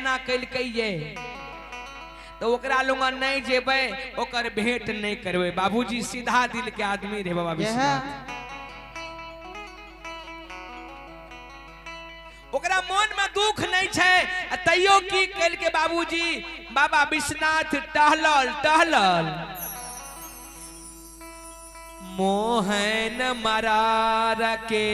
मना कइए तो ओकरा लुंगा नहीं जेबे ओकर भेंट नहीं करबे। बाबूजी सीधा दिल के आदमी रहे बाबा विश्वनाथ। ओकरा मन में दुख नहीं छे तैयो की कल के बाबूजी बाबा विश्वनाथ टहलल मोहन मरार के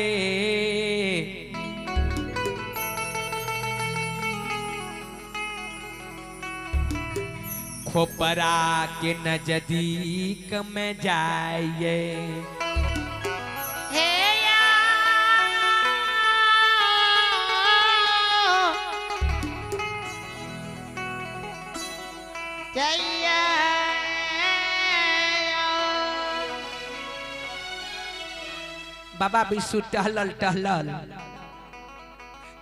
खोपरा के नजदीक में जाइए। बाबा विशु टहलल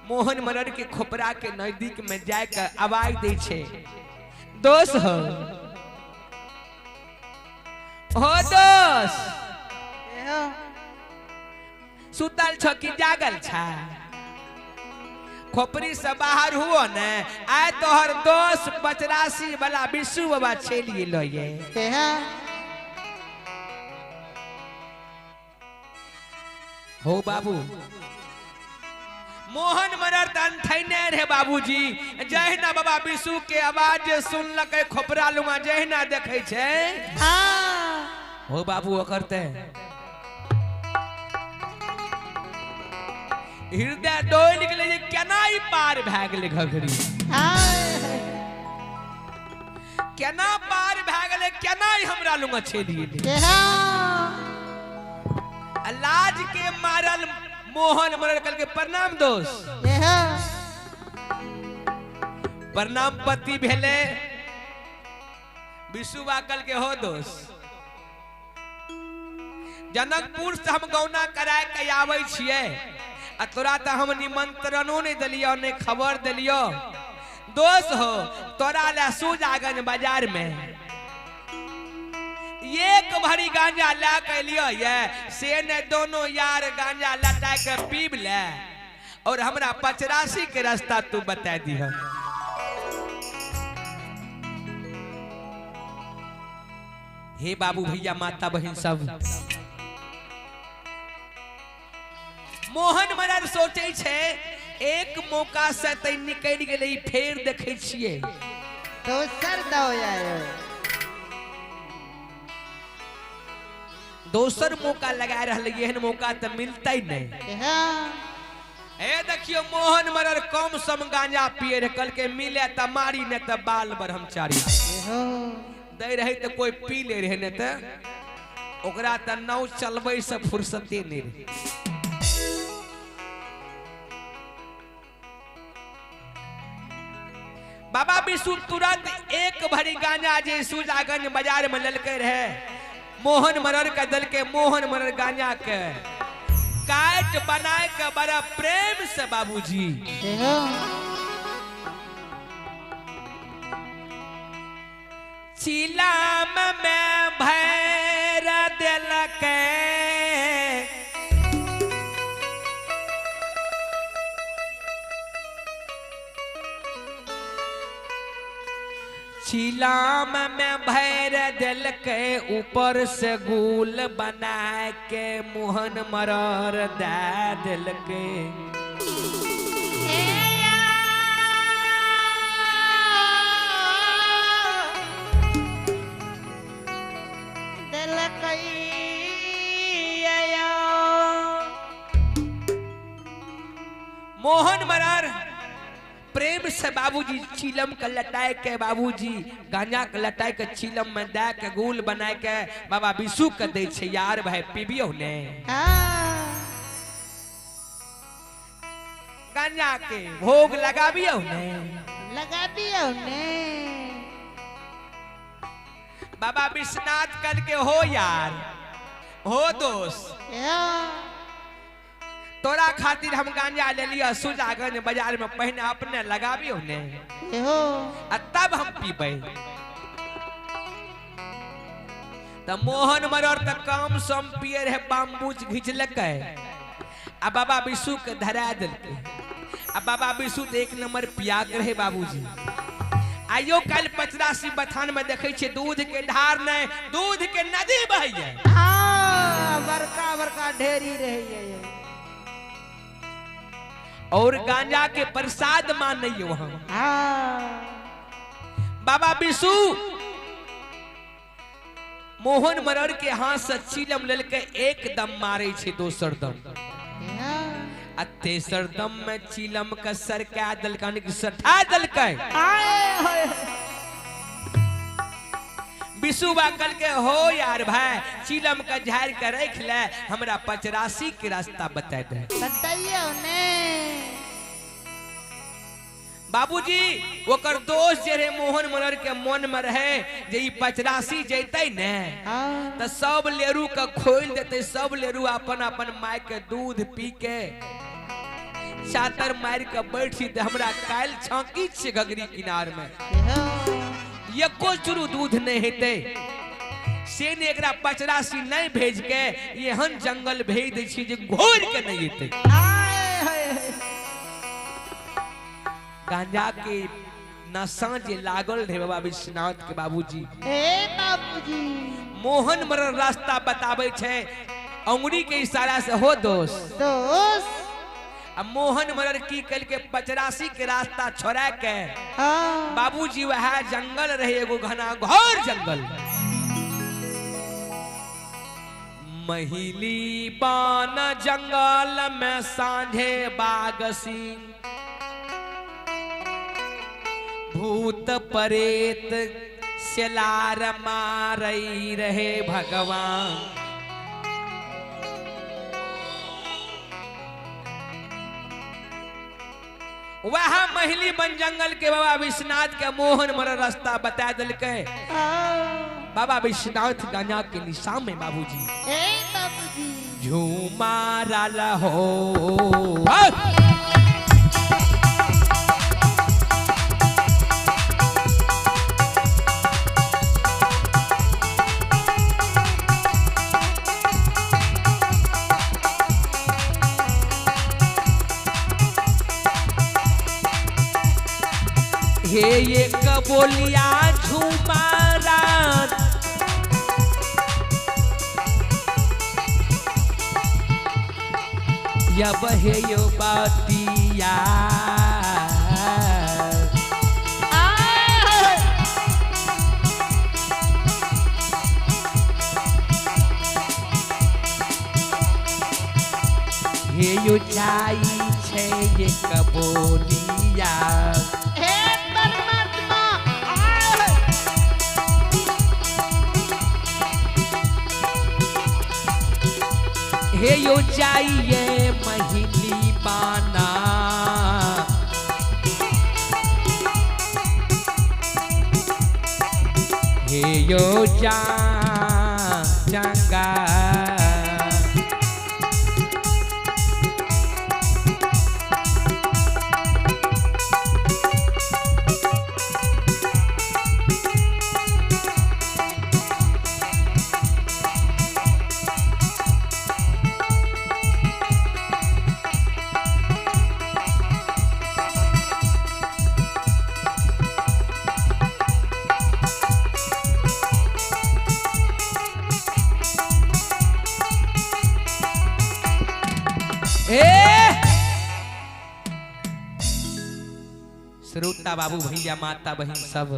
मोहन मरर के खोपरा के नजदीक में जाकर आवाज दे छे, दोस्त हो दोस्त सुतल छ कि जागल छा? खोपरी से बाहर हुओ न आए तोहर दोस्त 85 वाला विशु बाबा छेलिए लो ये। हो बाबू मोहन मरर तन थैने रे बाबूजी जहिना बाबा विशु के आवाज सुनलक खोपरा लुमा जहिना देखे छे हो बाबू करते हृदय डोल गेले केना ही पार भए गेले घघरी केना पार भए गेले केना ही हमरा लुमा छेलिए लाज के मारल मोहन मरल कल के प्रणाम दोस्त प्रणाम पति भेले विशुवा कल के हो दोस्त जनकपुर से हम गौना कराए के आवे छिए आ तोरा तो हम निमंत्रणों नहीं दिलियो ने खबर दिलियो दोस्त हो तोरा ले सुजागन बाजार में एक भरी गांजा ला के लियो ये से ने दोनों यार गांजा लटा के पीब ले और हमरा 85 के रास्ता तू बता दी है। हे बाबू भैया माता बहन सब मोहन मरर सोचे छे एक मौका से तै निकल गेलै फेर देखे छिए दोसर दो आयो दोसर मौका लगा रहा एहन मौका तो मिलता ही नहीं। ए देखियो मोहन मरर कम सम गांजा पिए रहे कल के मिले त मारी ने त बाल ब्रह्मचारी दे रहे तो कोई पी ले रहे ने त ओकरा त नाव चलबे से फुर्सते नहीं रहे। बाबा विशु तुरंत एक भरी गांजा जे सुजागन बाजार में ललके रहे मोहन मरर के दल के मोहन मरर गांजा के काट बनाए के बड़ा प्रेम से बाबूजी चिलाम में भैर दिल के चिलाम में भैर दिल के ऊपर से गुल बना के मोहन मरर दे दिल के मोहन मरर प्रेम से बाबूजी चिलम के लटाए के बाबूजी गांजा के लटाए के चिलम में दे के गुल बनाए के बाबा विशु के दे छे यार भाई पीबियो ने गांजा के भोग लगाबियो ने बाबा विश्वनाथ कर के हो यार हो दोस्त तोरा खातिर हम गांजा ले लिया सुजागन बाजार में पहने अपने लगाबियो ने तब हम पीबे तो मोहन मरर त कम सम पिए रहे बाम्बूच घिचलक आ बाबा विशु के धरा दिलके अब बाबा विशु तो एक नंबर पियाक रहे बाबूजी। आइयो कल 85 बथान में देखे छे दूध के धार नहीं दूध के नदी बह जाए। बड़का बड़का ढेरी रही है और गांजा के प्रसाद मान नहीं है वहां। बाबा विशु मोहन मरर के हाथ से चिलम लेल के एकदम मारे छे दोसर दम आ तेसर दम में चिलम का सरका दलकान की सठा दलकै। विशुबा कल के हो यार भाई चिलम का झाड़ के रख ले हमरा 85 के रास्ता बता दे। बताइए ने बाबूजी ओकर दोस्त जे रहे मोहन मनर के मन में रहे जे 85 जैते ने तो सब लेरू के खोल देते। सब लेरू अपन अपन माय के दूध पी के चातर मार के बैठी दे हमरा काल छाकी छे गगरी किनार में एको चुरू दूध नहीं हेते से ने एकरा 85 नहीं भेज के एहन जंगल भेज दे छी जे घोर के नहीं हेते। गांजा के नशा जे लागल रहे बाबा विश्वनाथ के बाबूजी मोहन मरर रास्ता बताबे छे अंगुरी के इशारा से हो दोस्त। अब मोहन मरर की कल के 85 के रास्ता छोड़ा के बाबूजी वह जंगल रहे एगो घना घोर जंगल। महिली पान जंगल में सांझे बाग सिंह भूत परेत सेलार मारई रहे भगवान। वह महिली बन जंगल के बाबा विश्वनाथ के मोहन मरर रास्ता बता दिल के। बाबा विश्वनाथ गांजा के निशा में बाबूजी झूमारा लहो हे ये कबोलिया झूमारा यब हे यो बातिया हे यो जाई छे ये कबोलिया हे यो चाहिए महिली पाना हे यो चंगा श्रोता बाबू भैया माता बहन सब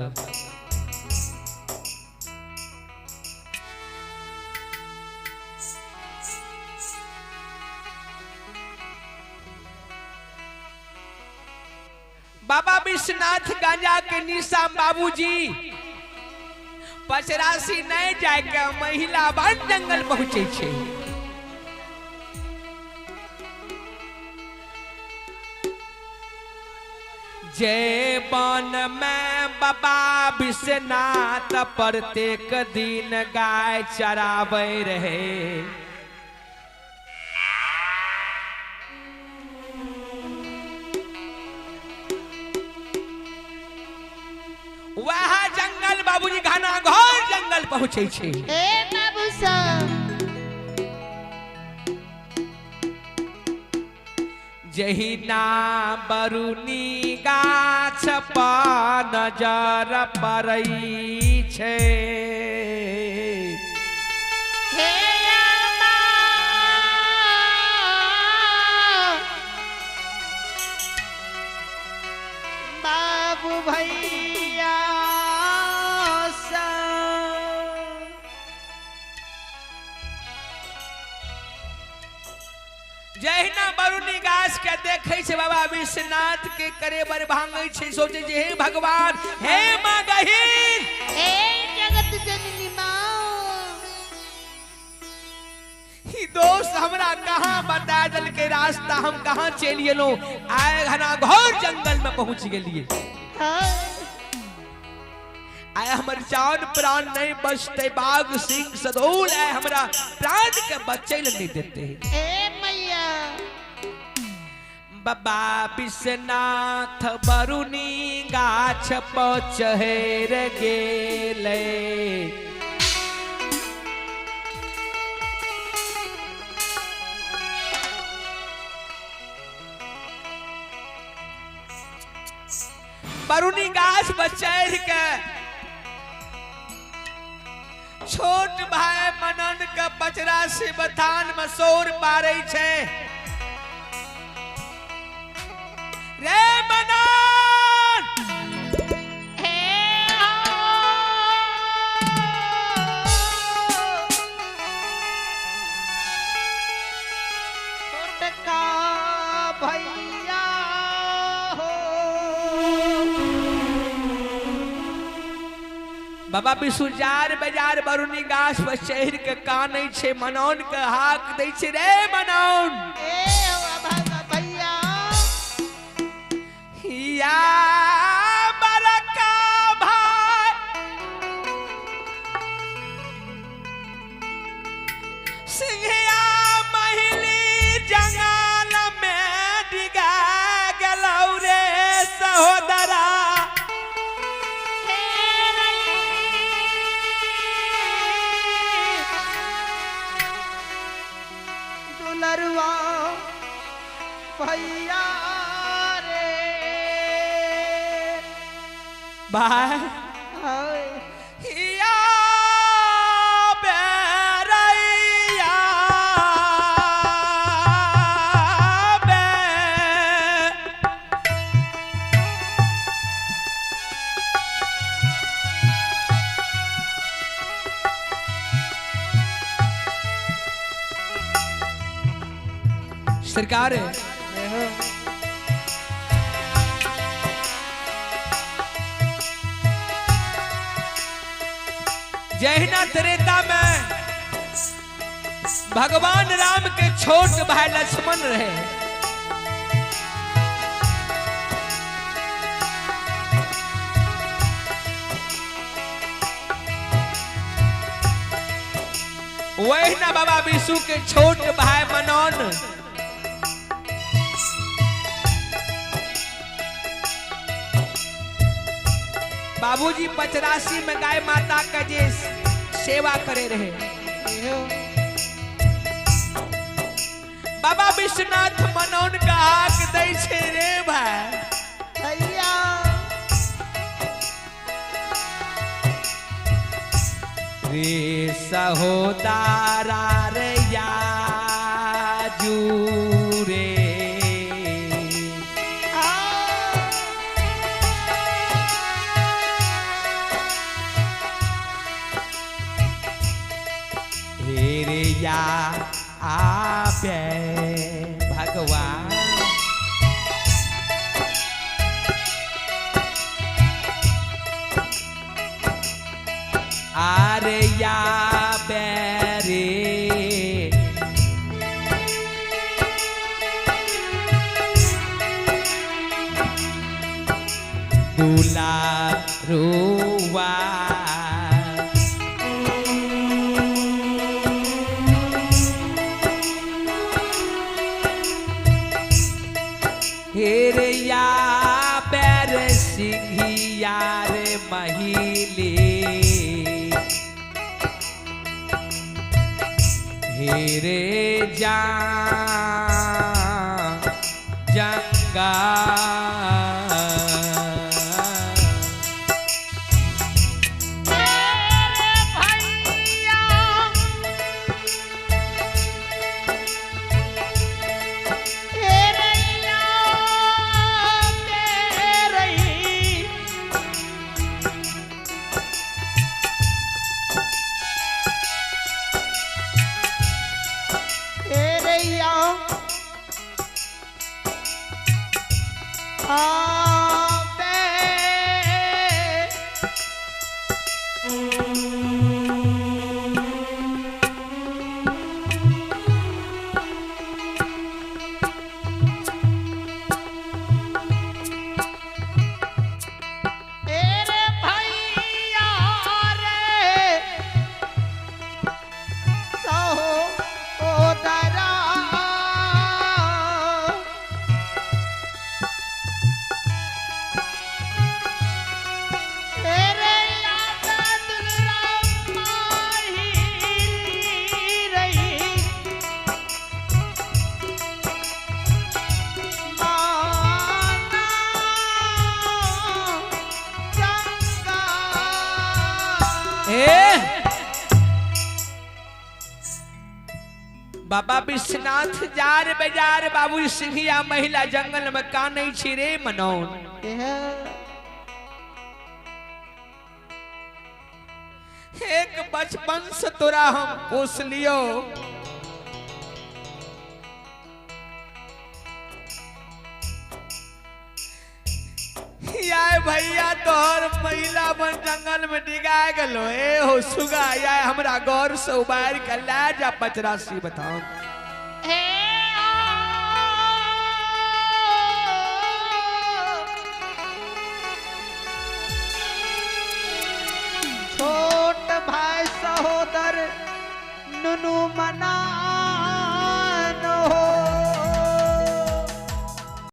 बाबा विश्वनाथ गांजा के निशा बाबूजी 85 नहीं जाए के महिला बन जंगल पहुंचे छे। जय बन में बाबा विश्वनाथ प्रत्येक दिन गाय चरावे रहे। वह जंगल बाबूजी घना घोर जंगल पहुंचे छे। बाबू साहब जहिना बरुनी गाछ पर नजर पड़ै छै हे बाबू भैया जहिना बरुनी गाछ के देखे छै बाबा विश्वनाथ के करे बर भांगे छै सोचे जे हे भगवान हे मां गहीर हे जगत जननी मां ही दोस्त हमरा कहां बता दल के रास्ता हम कहां चल गेलो आए घना घोर जंगल में पहुंच गेलिए आए हमर जान प्राण नहीं बचते बाघ सिंह सदोल आए हमरा प्राण के बचे नहीं देते ए मैया बाबा विश्वनाथ बरुनी गाछ पर चढ़ गेले बरुनी गाछ पर चढ़ के छोट भाई मनन के बचरा से बथान में सोर पारे छे रे मनन हे छोटका भैया बाबा बिसुजार बाजार बरुनी गाछ पर चढ़ के कानै छे मनौन के हाक दै छे रे मनौन ए भैया हिया बड़का भाई सिंहिया महिली जंगल में डिगा गेलौ रे सहोदरा दुलरुआ भैया रे भाई हाय हिया बेरैया बे सरकार जहिना त्रेता में भगवान राम के छोट भाई लक्ष्मण रहे वही ना बाबा विष्णु के छोट भाई मनौन बाबूजी 85 में गाय माता का जे सेवा करे रहे बाबा विश्वनाथ मनौन का आक दै छे रे भाई भैया रे सहोदारा रे याजू रे रे या आबे भगवान आरे या बेरे दूला रुआ हेरे या बैर सिंहिया रे महिले हेरे जा जंगा बाबा विश्वनाथ जार बाजार बाबू सिंहिया महिला जंगल में कानै छी रे मनौन एक बचपन से तोरा हम पोस लियो याय भैया तोहर महिला बन जंगल में डिगा गलो ए हो सुगा याय हमरा गौर से उबार के ला जा 85 बताओ छोट भाई सहोदर नुनु मना